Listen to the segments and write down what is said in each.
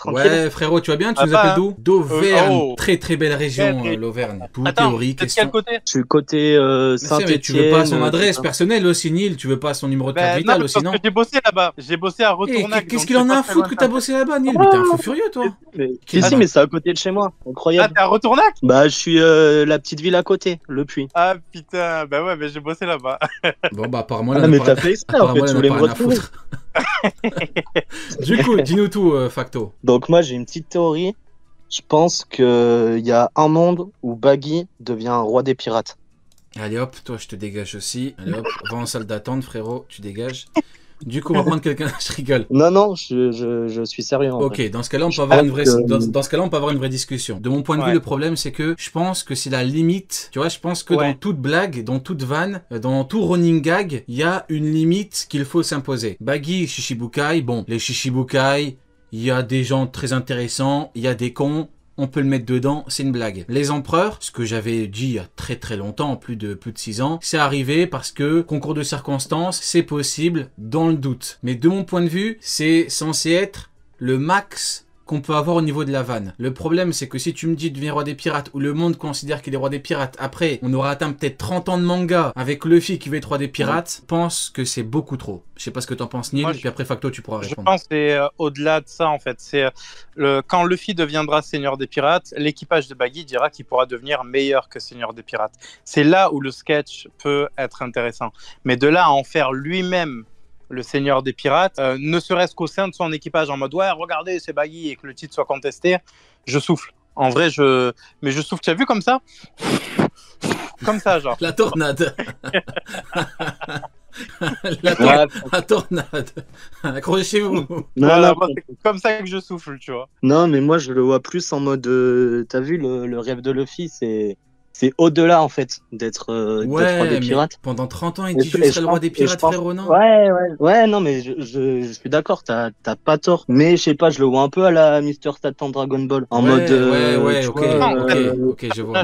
tranquille. Ouais, frérot, tu vas bien? Tu nous appelles d'où? D'Auvergne. Très très belle région, l'Auvergne. Tout théorie, de quel côté? Je suis côté mais tu veux pas son Saint-Étienne. adresse personnelle aussi, Nil? Tu veux pas son numéro de carte vitale Non, aussi, parce non? que j'ai bossé là-bas. J'ai bossé à Retournac. Qu'est-ce qu'il en a à foutre que t'as bossé là-bas, Nil? Mais t'es un fou furieux, toi. Si, mais c'est à côté de chez moi. Ah, Incroyable. t'es à Retournac? Bah, je suis la petite ville à côté, Le Puy. Ah putain, bah ouais, mais j'ai bossé là-bas. Bon, bah, apparemment, Ah, mais t'as fait exprès, en fait, tu voulais me retrouver. Du coup, dis-nous tout, Facto. Donc, moi, j'ai une petite théorie. Je pense qu'il y a un monde où Baggy devient un roi des pirates. Allez hop, toi, je te dégage aussi. Allez hop, va en salle d'attente, frérot, tu dégages. Du coup, on va prendre quelqu'un. Je rigole. Non, je suis sérieux. Ok, dans ce cas-là, on peut avoir une vraie, dans ce cas-là, on peut avoir une vraie discussion. De mon point de vue, le problème, c'est que je pense que c'est la limite. Tu vois, je pense que dans toute blague, dans toute vanne, dans tout running gag, il y a une limite qu'il faut s'imposer. Baggy, Shishibukai, bon, les Shishibukai, il y a des gens très intéressants, il y a des cons. On peut le mettre dedans, c'est une blague. Les empereurs, ce que j'avais dit il y a très très longtemps, plus de 6 ans, c'est arrivé parce que, concours de circonstances, c'est possible dans le doute. Mais de mon point de vue, c'est censé être le max qu'on peut avoir au niveau de la vanne. Le problème, c'est que si tu me dis deviens roi des pirates, ou le monde considère qu'il est roi des pirates, après, on aura atteint peut-être 30 ans de manga avec Luffy qui veut être roi des pirates, je pense que c'est beaucoup trop. Je sais pas ce que t'en penses, Neil, puis après Facto, tu pourras répondre. Je pense que c'est au-delà de ça, en fait. C'est quand Luffy deviendra seigneur des pirates, l'équipage de Baggy dira qu'il pourra devenir meilleur que seigneur des pirates. C'est là où le sketch peut être intéressant. Mais de là à en faire lui-même le seigneur des pirates, ne serait-ce qu'au sein de son équipage en mode ouais, regardez, c'est Baggy et que le titre soit contesté, je souffle. En vrai, mais je souffle. Tu as vu comme ça? Comme ça, genre. La tornade. La tornade. Accrochez-vous. Voilà, c'est comme ça que je souffle, tu vois. Non, mais moi, je le vois plus en mode. T'as vu, le rêve de Luffy, c'est au-delà, en fait, d'être roi des pirates. Pendant 30 ans, il dit je serai le roi des pirates, frérot, non? Ouais, non, mais je suis d'accord, t'as pas tort. Mais je sais pas, je le vois un peu à la Mister Satan Dragon Ball. En mode. Ok, je vois.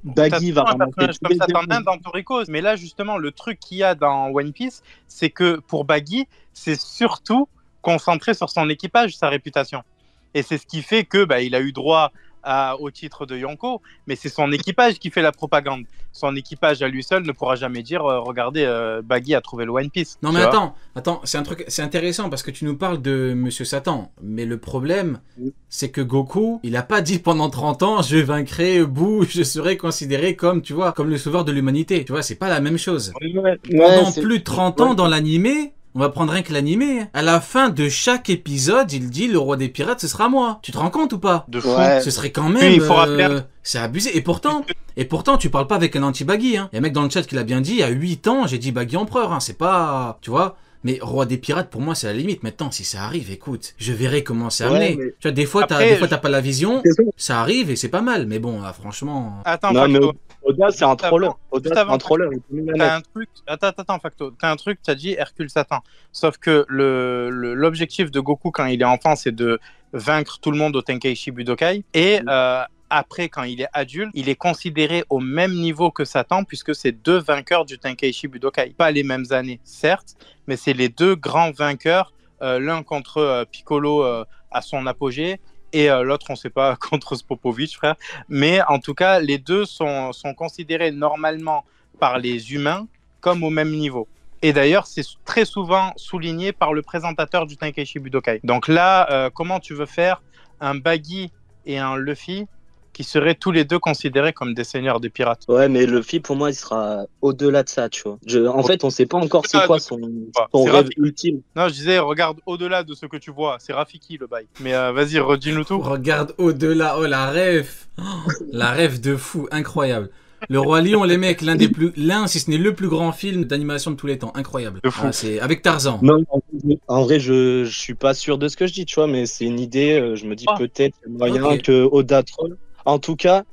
Baggy va ramasser comme ça t'en as dans Toriko. Mais là, justement, le truc qu'il y a dans One Piece, c'est que pour Baggy, c'est surtout concentré sur son équipage, sa réputation. Et c'est ce qui fait que il a eu droit au titre de Yonko, mais c'est son équipage qui fait la propagande. Son équipage à lui seul ne pourra jamais dire regardez, Baggy a trouvé le One Piece. Non mais attends, c'est intéressant parce que tu nous parles de Monsieur Satan, mais le problème c'est que Goku, il a pas dit pendant 30 ans je vaincrai Boo, je serai considéré comme, tu vois, comme le sauveur de l'humanité. Tu vois, c'est pas la même chose. Pendant plus de 30 ans dans l'animé, on va prendre rien que l'animé. À la fin de chaque épisode, il dit le roi des pirates, ce sera moi. Tu te rends compte ou pas? De fou. Ce serait quand même. Il faut rappeler. C'est abusé. Et pourtant, tu parles pas avec un anti-Baggy. Hein. Il y a un mec dans le chat qui l'a bien dit. Il y a 8 ans, j'ai dit Baggy empereur. Hein. C'est pas. Tu vois? Mais roi des pirates, pour moi, c'est la limite. Maintenant, si ça arrive, écoute, je verrai comment c'est amené. Mais... Tu vois, des fois, t'as pas la vision. Ça arrive et c'est pas mal. Mais bon, là, franchement. Attends, non, mais Oda, c'est un troller. Oda, c'est un troller. T'as un truc. Attends, Facto. T'as un truc, t'as dit Hercule Satan. Sauf que l'objectif de Goku quand il est enfant, c'est de vaincre tout le monde au Tenkaichi Budokai. Et après, quand il est adulte, il est considéré au même niveau que Satan, puisque c'est 2 vainqueurs du Tenkaichi Budokai. Pas les mêmes années, certes, mais c'est les 2 grands vainqueurs, l'un contre Piccolo à son apogée, et l'autre, on ne sait pas, contre Spopovich, frère. Mais en tout cas, les 2 sont considérés normalement par les humains comme au même niveau. Et d'ailleurs, c'est très souvent souligné par le présentateur du Tenkaichi Budokai. Donc là, comment tu veux faire un Baggy et un Luffy qui seraient tous les 2 considérés comme des seigneurs des pirates? Ouais, mais Luffy, pour moi, il sera au-delà de ça, tu vois. En fait, on sait pas encore c'est quoi son rêve ultime. Non, je disais, regarde au-delà de ce que tu vois. C'est Rafiki, le bail. Mais vas-y, redis-nous tout. Regarde au-delà. Oh, la rêve. La rêve de fou. Incroyable. Le Roi Lion, les mecs, l'un, si ce n'est le plus grand film d'animation de tous les temps. Incroyable. C'est avec Tarzan. Non, en vrai, je suis pas sûr de ce que je dis, tu vois, mais c'est une idée. Je me dis peut-être moyen que Oda troll. En tout cas,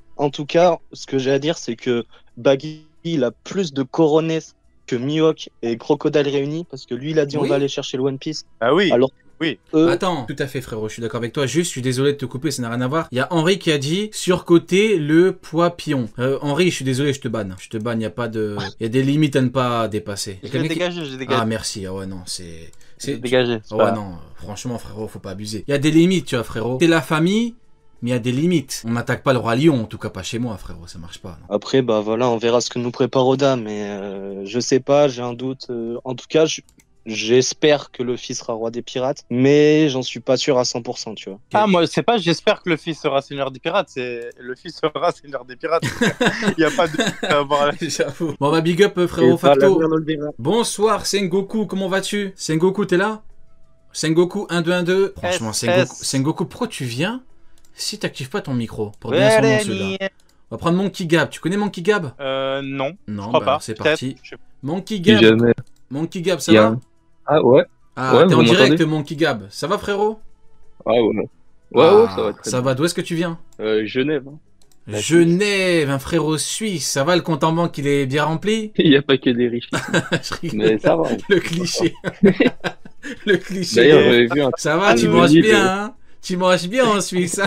ce que j'ai à dire, c'est que Baggy, il a plus de coronets que Mihawk et Crocodile réunis, parce que lui, il a dit on va aller chercher le One Piece. Ah oui. Alors Oui. Attends, tout à fait frérot, je suis d'accord avec toi. Juste, je suis désolé de te couper, ça n'a rien à voir. Il y a Henri qui a dit surcoté le poids pion. Henri, je suis désolé, je te banne. Je te banne, il y a pas de... Il y a des limites à ne pas dépasser. J'ai dégagé. Ah merci, ah ouais non, c'est... Dégagé. Ah ouais non, franchement frérot, faut pas abuser. Il y a des limites, tu vois frérot. C'est la famille, mais il y a des limites. On n'attaque pas le roi lion, en tout cas pas chez moi frérot, ça marche pas. Non. Après, bah voilà, on verra ce que nous prépare Oda, mais je sais pas, j'ai un doute. En tout cas, j'espère que Luffy sera roi des pirates, mais j'en suis pas sûr à 100%, tu vois. Ah, moi, c'est pas j'espère que Luffy sera seigneur des pirates, c'est Luffy sera seigneur des pirates. Il y a pas de... J'avoue. Bon, bah, big up, frérot Facto. Bonsoir, Sengoku, comment vas-tu? Sengoku, t'es là? Sengoku, 1, 2, 1, 2. Franchement, Sengoku, pourquoi tu viens si t'actives pas ton micro? Pour bien son nom, celui-là. On va prendre Monkey Gab. Tu connais Monkey Gab? Non. Non, je crois pas. C'est parti. Monkey Gab. Monkey Gab, ça va? Ah ouais. Ah, t'es en direct, Monkey Gab. Ça va, frérot? Ah ouais. Ouais, ça va très bien. Ça va, d'où est-ce que tu viens? Genève. Genève, un frérot suisse. Ça va, le compte en banque, il est bien rempli? Il n'y a pas que des riches. Mais ça va. Le cliché. Le cliché. D'ailleurs, j'avais vu un... Ça va, tu manges bien, hein? Tu manges bien en Suisse.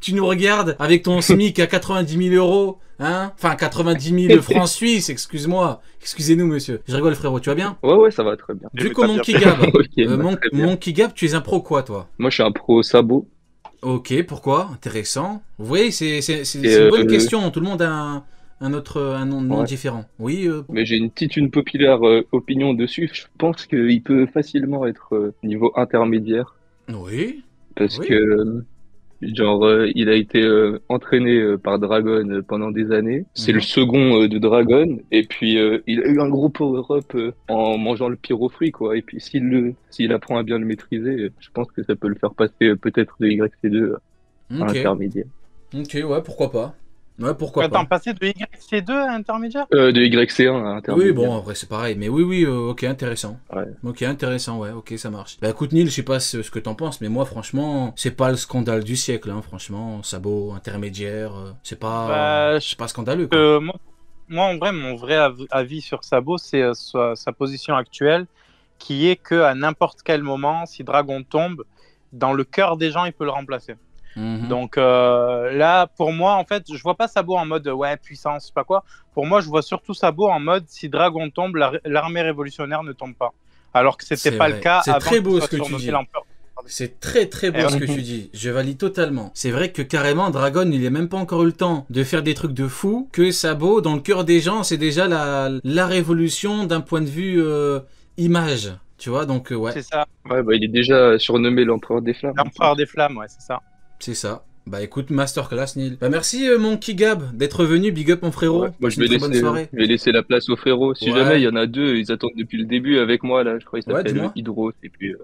Tu nous regardes avec ton SMIC à 90 000 €. Hein? Enfin, 90 000 francs suisses, excuse-moi. Excusez-nous, monsieur. Je rigole, frérot, tu vas bien? Ouais, ça va très bien. Du coup, Monkey Gab. Okay, Monkey Gab, tu es un pro quoi, toi? Moi, je suis un pro sabot. Ok, pourquoi? Intéressant. Vous voyez, c'est une bonne question. Tout le monde a un nom différent. Oui. Mais j'ai une populaire opinion dessus. Je pense qu'il peut facilement être niveau intermédiaire. Oui. Parce que... Genre, il a été entraîné par Dragon pendant des années. C'est le second de Dragon. Et puis, il a eu un gros power-up en mangeant le pyrofruit, quoi. Et puis, s'il apprend à bien le maîtriser, je pense que ça peut le faire passer peut-être de YC2 à intermédiaire. Ok, ouais, pourquoi pas. Ouais, pourquoi pas. Attends, passer de YC2 à intermédiaire? De YC1 à intermédiaire. Oui, bon, en vrai, c'est pareil. Mais oui, ok, intéressant. Ouais. Ok, intéressant, ouais, ok, ça marche. Bah écoute, Neil, je sais pas ce que t'en penses, mais moi, franchement, c'est pas le scandale du siècle, hein, franchement. Sabot, intermédiaire, c'est pas scandaleux, quoi. Moi, en vrai, mon vrai avis sur Sabot, c'est sa position actuelle, qui est que à n'importe quel moment, si Dragon tombe, dans le cœur des gens, il peut le remplacer. Donc là, pour moi, en fait, je vois pas Sabot en mode ouais, puissance, je sais pas quoi. Pour moi, je vois surtout Sabot en mode si Dragon tombe, l'armée révolutionnaire ne tombe pas. Alors que c'était pas le cas. C'est très beau ce que tu dis. C'est très beau ce que tu dis. Je valide totalement. C'est vrai que carrément, Dragon, il a même pas encore eu le temps de faire des trucs de fou. Que Sabot, dans le cœur des gens, c'est déjà la révolution d'un point de vue image. Tu vois, donc ouais. C'est ça. Ouais, bah il est déjà surnommé l'empereur des flammes. L'empereur des flammes, ouais, c'est ça. C'est ça. Bah écoute, masterclass Neil. Bah merci Monkey Gab d'être venu, big up mon frérot. Ouais, moi je vais laisser la place au frérot. Si jamais il y en a deux, ils attendent depuis le début avec moi là, je crois qu'il s'appelle Hydros et puis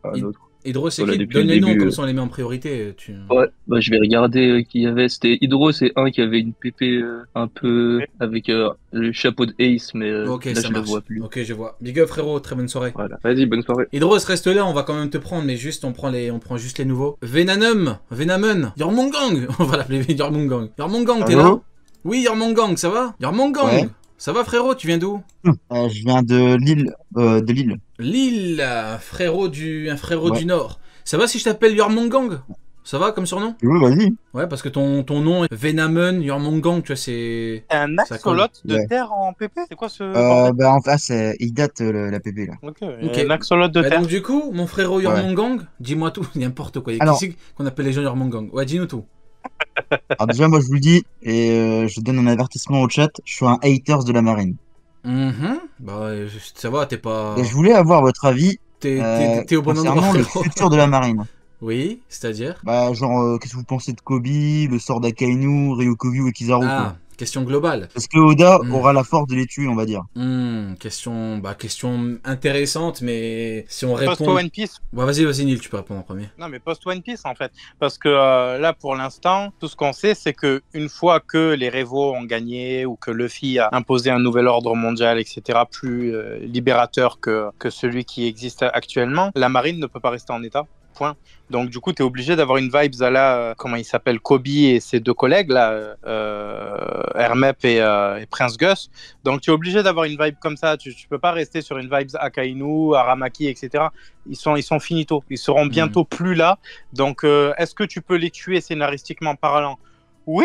un autre. Hydros c'est qui? Donne les noms comme ça on les met en priorité. Ouais, bah je vais regarder qui y avait. C'était Hydros, c'est un qui avait une pépé un peu avec le chapeau de Ace, mais là je le vois plus. Ok, je vois. Big up frérot, très bonne soirée. Voilà, vas-y, bonne soirée. Hydros reste là, on va quand même te prendre, mais juste on prend juste les nouveaux. Venamun, Yormongang, on va l'appeler Yormongang. Yormongang, t'es là? Oui, Yormongang, ça va? Yormongang, ouais. Ça va frérot, tu viens d'où? Je viens de Lille. Lille, un frérot du Nord. Ça va si je t'appelle Yormongang? Ça va comme surnom? Oui, vas-y. Ouais, parce que ton nom est Venamun, Yormongang, tu vois, c'est... Un axolote de terre en PP? C'est quoi ce... Bah en fait, il date la PP là. Ok, un axolote de terre. Donc du coup, mon frérot Yormongang, dis-moi tout, n'importe quoi. Il y a qui qu'on appelle les gens Yormongang? Ouais, dis-nous tout. Alors déjà, moi je vous le dis, et je donne un avertissement au chat, je suis un haters de la marine. Bah ça va, t'es pas... Et je voulais avoir votre avis t'es au bon endroit, le futur de la marine. Oui, c'est-à-dire? Bah genre, qu'est-ce que vous pensez de Kobe, le sort d'Akainu, Ryukogyu et Kizaru? Ah, question globale. Est-ce que Oda aura la force de les tuer, on va dire? Question intéressante, mais si on répond... Post-One Piece. Bah, vas-y Neil, tu peux répondre en premier. Non, mais post-One Piece, en fait. Parce que là, pour l'instant, tout ce qu'on sait, c'est qu'une fois que les Revo ont gagné ou que Luffy a imposé un nouvel ordre mondial, etc., plus libérateur que celui qui existe actuellement, la marine ne peut pas rester en état. point. Donc du coup, tu es obligé d'avoir une vibes à la, comment il s'appelle, Kobe et ses deux collègues, là, Hermep et Prince Gus. Donc tu es obligé d'avoir une vibe comme ça. Tu peux pas rester sur une vibes Akainu, Aramaki, etc. Ils sont finito. Ils seront bientôt plus là. Donc est-ce que tu peux les tuer scénaristiquement parlant? Oui,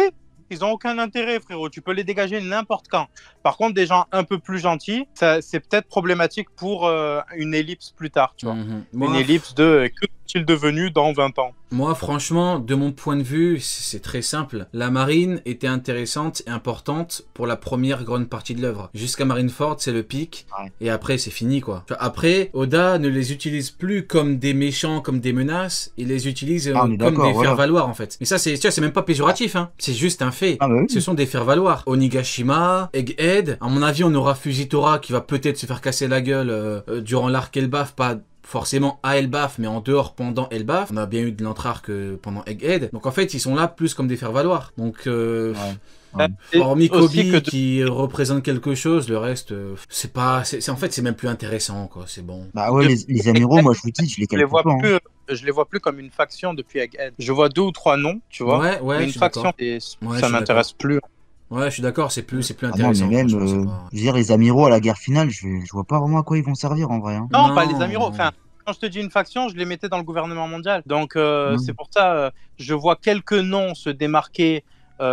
ils n'ont aucun intérêt, frérot. Tu peux les dégager n'importe quand. Par contre, des gens un peu plus gentils, c'est peut-être problématique pour une ellipse plus tard, tu vois. Une ellipse de que sont-ils devenus dans 20 ans? Moi, franchement, de mon point de vue, c'est très simple. La marine était intéressante et importante pour la première grande partie de l'œuvre. Jusqu'à Marineford, c'est le pic. Ouais. Et après, c'est fini, quoi. Après, Oda ne les utilise plus comme des méchants, comme des menaces. Il les utilise comme des faire-valoir, en fait. Et ça, c'est même pas péjoratif, hein. C'est juste un fait. Oui. Ce sont des faire-valoir. Onigashima, Egghead. À mon avis, on aura Fujitora qui va peut-être se faire casser la gueule durant l'arc Elbaf, pas forcément à Elbaf, mais en dehors pendant Elbaf. On a bien eu de l'entrarque pendant Egghead. Donc en fait, ils sont là plus comme des faire-valoir. Donc hormis Kobe qui représente quelque chose, le reste, c'est pas, en fait, c'est même plus intéressant, quoi. C'est bon. Bah ouais, les amiraux, moi je vous dis, je les calcule pas. Plus, je les vois plus comme une faction depuis Egghead. Je vois 2 ou 3 noms, tu vois. Ouais, mais une faction, ça m'intéresse plus. Ouais, je suis d'accord, c'est plus intéressant. Non, mais même, je veux dire, les amiraux à la guerre finale, je vois pas vraiment à quoi ils vont servir en vrai. Hein. Non, pas les amiraux. Enfin, quand je te dis une faction, je les mettais dans le gouvernement mondial. Donc, c'est pour ça, je vois quelques noms se démarquer.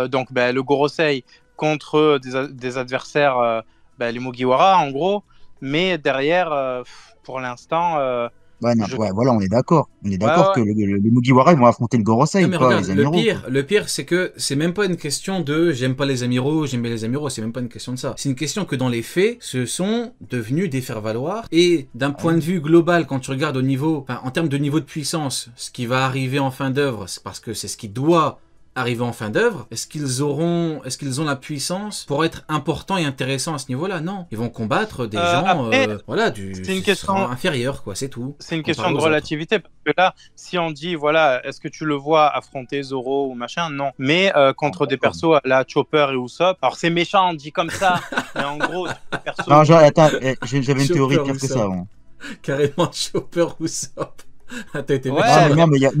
Donc, le Gorosei contre des adversaires, les Mugiwara, en gros. Mais derrière, pour l'instant... voilà, on est d'accord. On est d'accord que les Mugiwara ils vont affronter le Gorosei, pas regarde, les amiraux. Le pire, c'est que c'est même pas une question de j'aime pas les amiraux, j'aime bien les amiraux, c'est même pas une question de ça. C'est une question que dans les faits, ce sont devenus des faire-valoir. Et d'un point de vue global, quand tu regardes au niveau, en termes de niveau de puissance, ce qui va arriver en fin d'œuvre, c'est parce que c'est ce qui doit arriver en fin d'œuvre, est-ce qu'ils ont la puissance pour être importants et intéressants à ce niveau-là? Non. Ils vont combattre des gens, c'est une question inférieure, quoi, c'est tout. C'est une question de relativité, parce que là, si on dit, voilà, est-ce que tu le vois affronter Zoro ou machin? Non. Mais contre des persos à la Chopper et Usopp, alors c'est méchant, on dit comme ça, mais en gros, perso... Non, attends, j'avais une théorie pire que ça. Bon. Carrément Chopper Usopp. Non,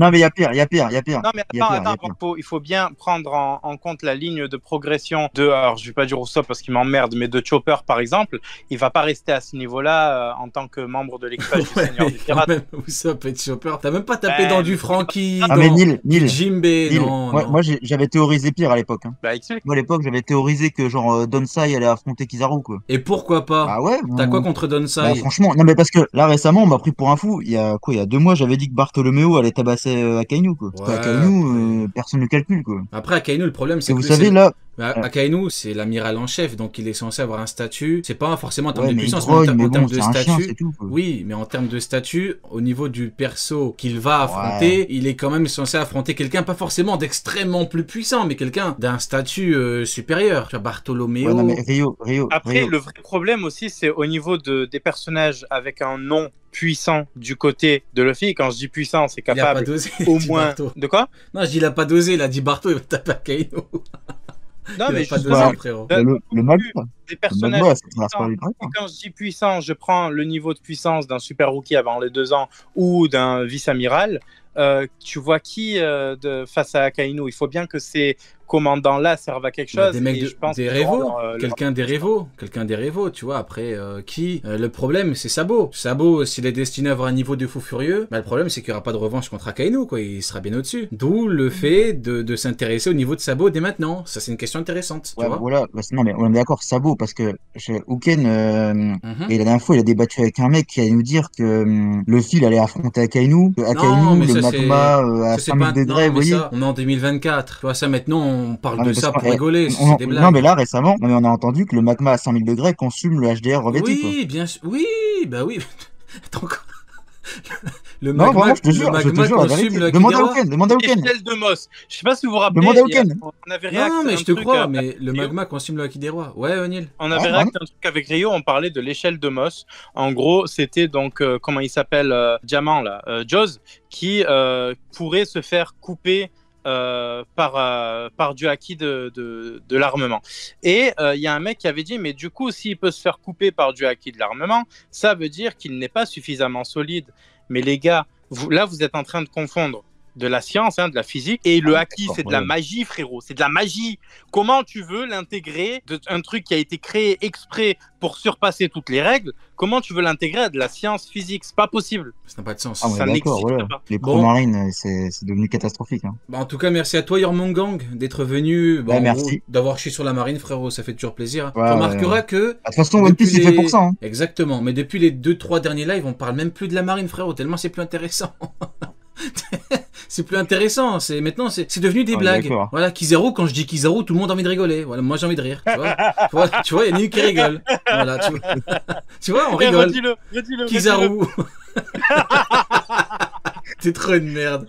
mais il y a pire. Non, mais attends, il faut bien prendre en compte la ligne de progression alors je vais pas dire Usopp parce qu'il m'emmerde, mais de Chopper par exemple, il va pas rester à ce niveau-là en tant que membre de l'équipage du Seigneur des Pirates. Même Usopp et Chopper, t'as même pas tapé dans du Franky, dans du Jinbei, non. Moi j'avais théorisé pire à l'époque. Hein. Explique. Moi à l'époque j'avais théorisé que genre Donsai allait affronter Kizaru, quoi. Et pourquoi pas? Bah ouais. T'as quoi contre Donsai? Franchement, non mais parce que là récemment on m'a pris pour un fou. Il y a 2 mois j'avais dit que Bartholoméo allait tabasser Akainu, quoi. Ouais, Akainu, personne ne le calcule, quoi. Après Akainu, le problème c'est que vous savez là. Akainu, c'est l'amiral en chef, donc il est censé avoir un statut. C'est pas forcément en termes de puissance, mais en termes de statut. Oui, mais en termes de statut, au niveau du perso qu'il va affronter, il est quand même censé affronter quelqu'un, pas forcément d'extrêmement plus puissant, mais quelqu'un d'un statut supérieur. Tu vois, Bartholoméo. Ouais, non, mais Rio. Après, le vrai problème aussi, c'est au niveau des personnages avec un nom puissant du côté de Luffy. Quand je dis puissant, c'est capable au moins... De quoi? Non, je dis il a pas dosé, il a dit Bartho, il va taper Akainu. Non, mais pas dosé, frérot. Le magma. Des personnages quand je dis puissant, je prends le niveau de puissance d'un super rookie avant les 2 ans ou d'un vice-amiral. Tu vois qui face à Akainu? Il faut bien que ces commandants-là servent à quelque chose. Des mecs des Révaux, quelqu'un des Révaux, tu vois. Après, le problème, c'est Sabo. Sabo, s'il est destiné à avoir un niveau de fou furieux, le problème, c'est qu'il n'y aura pas de revanche contre Akainu, quoi. Il sera bien au-dessus. D'où le fait de s'intéresser au niveau de Sabo dès maintenant. Ça, c'est une question intéressante. Tu vois voilà. Non, mais on est d'accord, Sabo, parce que Uken, et la dernière fois, il a débattu avec un mec qui allait nous dire que Luffy il allait affronter Akainu. Akainu, le magma à 5000 degrés, vous voyez. On est en 2024. Tu vois, ça maintenant, on parle de ça pour rigoler. C'est des blagues. Non, mais là, récemment, on a entendu que le magma à 5000 degrés consume le HDR revêtu. Oui, bien sûr. Oui, bah oui. Attends, le magma, non, vraiment, je te jure, consume le demande à Uken. L'échelle de Moss. Je sais pas si vous vous rappelez. Demande à Uken. On avait réacté non, mais je te crois, mais le magma consume le haki des rois. Ouais, O'Neill. On avait réacté un truc avec Rio, on parlait de l'échelle de Moss. En gros, c'était donc, comment il s'appelle, Diamant, là, Jaws, qui pourrait se faire couper par du haki de l'armement. Et il y a un mec qui avait dit, mais du coup, s'il peut se faire couper par du haki de l'armement, ça veut dire qu'il n'est pas suffisamment solide. Mais les gars, Là, vous êtes en train de confondre de la science, de la physique, et le haki, c'est de la magie, frérot. C'est de la magie. Comment tu veux l'intégrer un truc qui a été créé exprès pour surpasser toutes les règles? Comment tu veux l'intégrer à de la science physique? C'est pas possible. Ça n'a pas de sens. Ça n'existe pas. Les pro-marines, c'est devenu catastrophique. En tout cas, merci à toi, Yormongang, d'être venu. Merci. D'avoir chié sur la marine, frérot. Ça fait toujours plaisir. Tu remarqueras que. De toute façon, One Piece, c'est fait pour ça. Exactement. Mais depuis les 2-3 derniers lives, on parle même plus de la marine, frérot. Tellement c'est plus intéressant. C'est plus intéressant, maintenant c'est devenu des blagues. Voilà, Kizaru, quand je dis Kizaru, tout le monde a envie de rigoler. Voilà, moi j'ai envie de rire. Tu vois, il y a Nick qui rigole. Voilà, tu vois, on rigole. Redis-le. Kizaru. T'es trop une merde.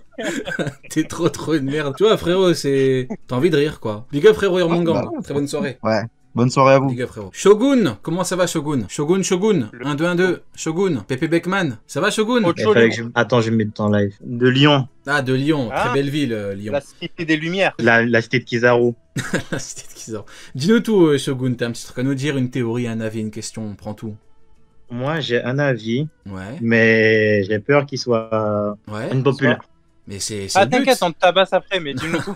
T'es trop une merde. Tu vois, frérot, t'as envie de rire, quoi. Big up, frérot, Yormongang. Très bonne soirée. Ouais. Bonne soirée à vous. Big up, frérot. Shogun, comment ça va, Shogun? Shogun. 1-2-1-2. Shogun. Pépé Beckman. Ça va, Shogun? Attends, je vais mettre en live. De Lyon. Ah, de Lyon. Très belle ville, Lyon. La cité des Lumières. La cité de Kizaru. La cité de Kizaru. Dis-nous tout, Shogun. T'as un petit truc à nous dire, une théorie, un avis, une question. On prend tout. Moi, j'ai un avis. Ouais. Mais j'ai peur qu'il soit impopulaire. Mais c'est t'inquiète, on te tabasse après, mais dis-nous tout.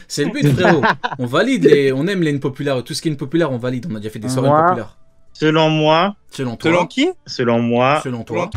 C'est le but, frérot. On valide on aime les impopulaires. Tout ce qui est impopulaire, on valide. On a déjà fait des soirées impopulaires. Selon moi. Selon toi. Selon qui? Selon moi. Selon toi.